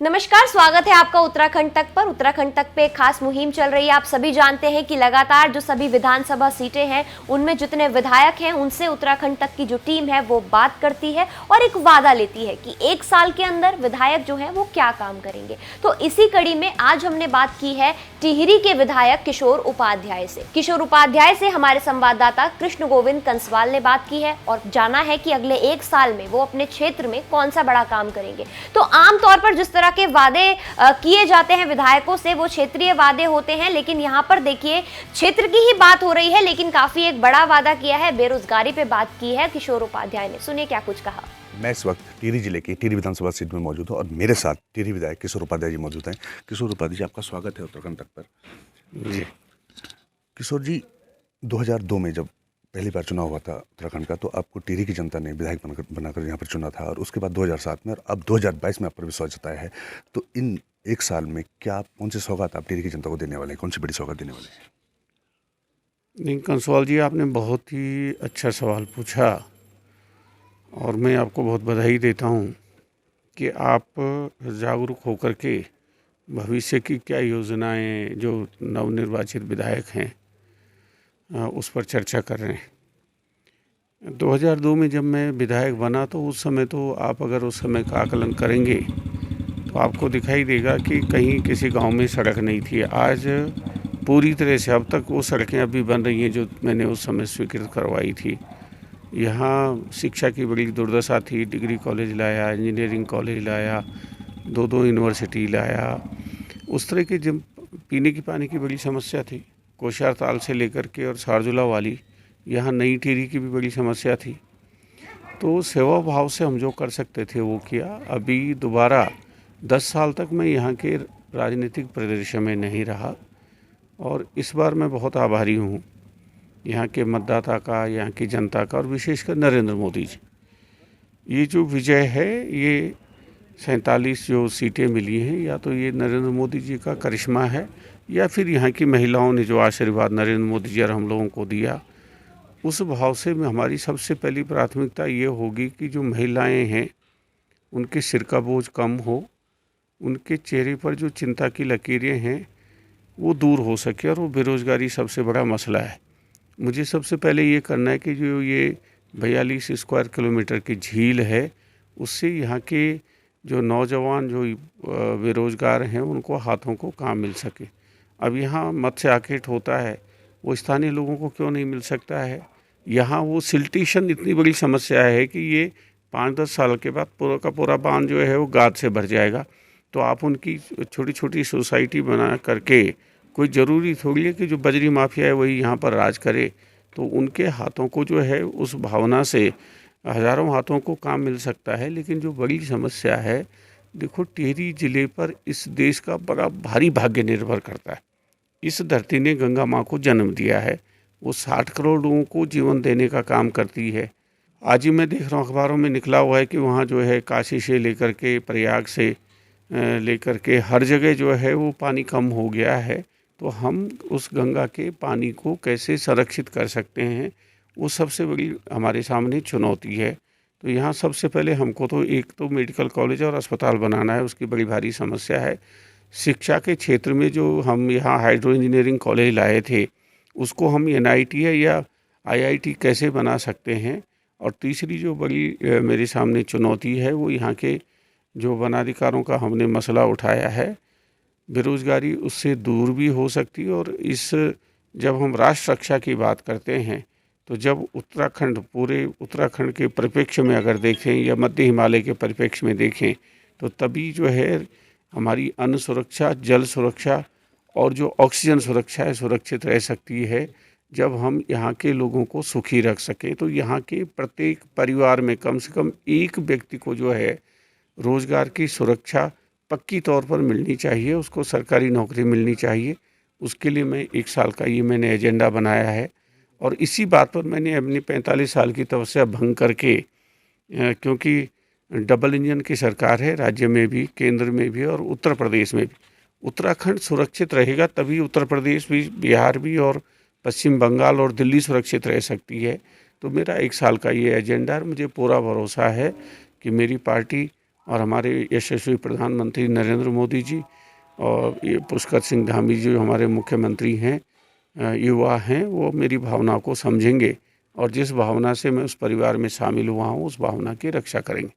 नमस्कार, स्वागत है आपका उत्तराखंड तक पर। उत्तराखंड तक पे एक खास मुहिम चल रही है। आप सभी जानते हैं कि लगातार जो सभी विधानसभा सीटें हैं उनमें जितने विधायक हैं उनसे उत्तराखंड तक की जो टीम है वो बात करती है और एक वादा लेती है कि एक साल के अंदर विधायक जो है वो क्या काम करेंगे। तो इसी कड़ी में आज हमने बात की है टिहरी के विधायक किशोर उपाध्याय से। किशोर उपाध्याय से हमारे संवाददाता कृष्ण गोविंद कंसवाल ने बात की है और जाना है कि अगले एक साल में वो अपने क्षेत्र में कौन सा बड़ा काम करेंगे। तो आमतौर पर जिस तरह के वादे किए जाते हैं विधायकों से वो क्षेत्रीय वादे होते हैं, लेकिन यहाँ पर देखिए क्षेत्र की ही बात हो रही है, लेकिन काफी एक बड़ा वादा किया है, बेरोजगारी पे बात की है किशोर उपाध्याय ने। सुनिए क्या कुछ कहा। मैं इस वक्त टिहरी जिले की टिहरी विधानसभा सीट में मौजूद हूँ और मेरे साथ टिहरी विधायक किशोर उपाध्याय जी मौजूद हैं। किशोर उपाध्याय जी, आपका स्वागत है उत्तराखंड तक पर। जी किशोर जी, 2002 में जब पहली बार चुनाव हुआ था उत्तराखंड का, तो आपको टिहरी की जनता ने विधायक बनाकर यहाँ पर चुना था और उसके बाद 2007 में और अब 2022 में आप पर विश्वास जताया है। तो इन एक साल में क्या कौन से सौगात आप टिहरी की जनता को देने वाले हैं, कौन सी बड़ी सौगात देने वाले हैं? नहीं, कंसवाल जी, आपने बहुत ही अच्छा सवाल पूछा और मैं आपको बहुत बधाई देता हूँ कि आप जागरूक होकर के भविष्य की क्या योजनाएं जो नवनिर्वाचित विधायक हैं उस पर चर्चा कर रहे हैं। 2002 में जब मैं विधायक बना तो उस समय तो आप अगर उस समय का आकलन करेंगे तो आपको दिखाई देगा कि कहीं किसी गांव में सड़क नहीं थी। आज पूरी तरह से अब तक वो सड़कें अभी बन रही हैं जो मैंने उस समय स्वीकृत करवाई थी। यहाँ शिक्षा की बड़ी दुर्दशा थी। डिग्री कॉलेज लाया, इंजीनियरिंग कॉलेज लाया, दो यूनिवर्सिटी लाया। उस तरह के जब पीने की पानी की बड़ी समस्या थी, कोशार ताल से लेकर के और सारजुला वाली, यहाँ नई टिहरी की भी बड़ी समस्या थी। तो सेवा भाव से हम जो कर सकते थे वो किया। अभी दोबारा 10 साल तक मैं यहाँ के राजनीतिक परिदृश्य में नहीं रहा और इस बार मैं बहुत आभारी हूँ यहाँ के मतदाता का, यहाँ की जनता का और विशेषकर नरेंद्र मोदी जी। ये जो विजय है, ये 47 जो सीटें मिली हैं, या तो ये नरेंद्र मोदी जी का करिश्मा है या फिर यहाँ की महिलाओं ने जो आशीर्वाद नरेंद्र मोदी जी और हम लोगों को दिया, उस भाव से हमारी सबसे पहली प्राथमिकता ये होगी कि जो महिलाएं हैं उनके सिर का बोझ कम हो, उनके चेहरे पर जो चिंता की लकीरें हैं वो दूर हो सके और वो बेरोज़गारी सबसे बड़ा मसला है। मुझे सबसे पहले ये करना है कि जो ये 42 स्क्वायर किलोमीटर की झील है उससे यहाँ के जो नौजवान जो बेरोज़गार हैं उनको हाथों को काम मिल सके। अब यहाँ मत्स्य आकेट होता है, वो स्थानीय लोगों को क्यों नहीं मिल सकता है? यहाँ वो सिल्टेशन इतनी बड़ी समस्या है कि ये 5-10 साल के बाद पूरा का पूरा बांध जो है वो गाद से भर जाएगा। तो आप उनकी छोटी छोटी सोसाइटी बना करके, कोई ज़रूरी थोड़ी है कि जो बजरी माफिया है वही यहाँ पर राज करे। तो उनके हाथों को जो है उस भावना से हज़ारों हाथों को काम मिल सकता है। लेकिन जो बड़ी समस्या है, देखो, टिहरी ज़िले पर इस देश का बड़ा भारी भाग्य निर्भर करता है। इस धरती ने गंगा माँ को जन्म दिया है, वो 60 करोड़ लोगों को जीवन देने का काम करती है। आज ही मैं देख रहा हूँ अखबारों में निकला हुआ है कि वहाँ जो है काशी से लेकर के प्रयाग से लेकर के हर जगह जो है वो पानी कम हो गया है। तो हम उस गंगा के पानी को कैसे संरक्षित कर सकते हैं, वो सबसे बड़ी हमारे सामने चुनौती है। तो यहाँ सबसे पहले हमको तो एक तो मेडिकल कॉलेज और अस्पताल बनाना है, उसकी बड़ी भारी समस्या है। शिक्षा के क्षेत्र में जो हम यहाँ हाइड्रो इंजीनियरिंग कॉलेज लाए थे उसको हम NIT है या IIT कैसे बना सकते हैं। और तीसरी जो बड़ी मेरे सामने चुनौती है वो यहाँ के जो वनाधिकारों का हमने मसला उठाया है, बेरोज़गारी उससे दूर भी हो सकती है। और इस जब हम राष्ट्र रक्षा की बात करते हैं तो जब उत्तराखंड, पूरे उत्तराखंड के परिप्रेक्ष्य में अगर देखें या मध्य हिमालय के परिप्रेक्ष्य में देखें तो तभी जो है हमारी अन्न सुरक्षा, जल सुरक्षा और जो ऑक्सीजन सुरक्षा है सुरक्षित रह सकती है, जब हम यहाँ के लोगों को सुखी रख सकें। तो यहाँ के प्रत्येक परिवार में कम से कम एक व्यक्ति को जो है रोज़गार की सुरक्षा पक्की तौर पर मिलनी चाहिए, उसको सरकारी नौकरी मिलनी चाहिए। उसके लिए मैं एक साल का ये मैंने एजेंडा बनाया है और इसी बात पर मैंने अपनी 45 साल की तपस्या भंग करके, क्योंकि डबल इंजन की सरकार है, राज्य में भी, केंद्र में भी और उत्तर प्रदेश में भी। उत्तराखंड सुरक्षित रहेगा तभी उत्तर प्रदेश भी, बिहार भी और पश्चिम बंगाल और दिल्ली सुरक्षित रह सकती है। तो मेरा एक साल का ये एजेंडा है। मुझे पूरा भरोसा है कि मेरी पार्टी और हमारे यशस्वी प्रधानमंत्री नरेंद्र मोदी जी और ये पुष्कर सिंह धामी जी जो हमारे मुख्यमंत्री हैं, युवा हैं, वो मेरी भावना को समझेंगे और जिस भावना से मैं उस परिवार में शामिल हुआ हूँ उस भावना की रक्षा करेंगे।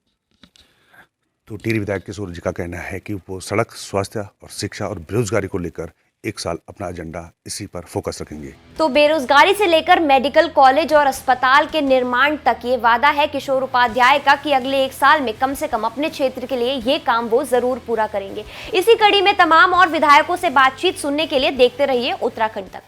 तो टिहरी विधायक किशोर जी का कहना है कि वो सड़क, स्वास्थ्य और शिक्षा और बेरोजगारी को लेकर 1 साल अपना एजेंडा इसी पर फोकस रखेंगे। तो बेरोजगारी से लेकर मेडिकल कॉलेज और अस्पताल के निर्माण तक ये वादा है किशोर उपाध्याय का कि अगले 1 साल में कम से कम अपने क्षेत्र के लिए ये काम वो जरूर पूरा करेंगे। इसी कड़ी में तमाम और विधायकों से बातचीत सुनने के लिए देखते रहिए उत्तराखंड तक।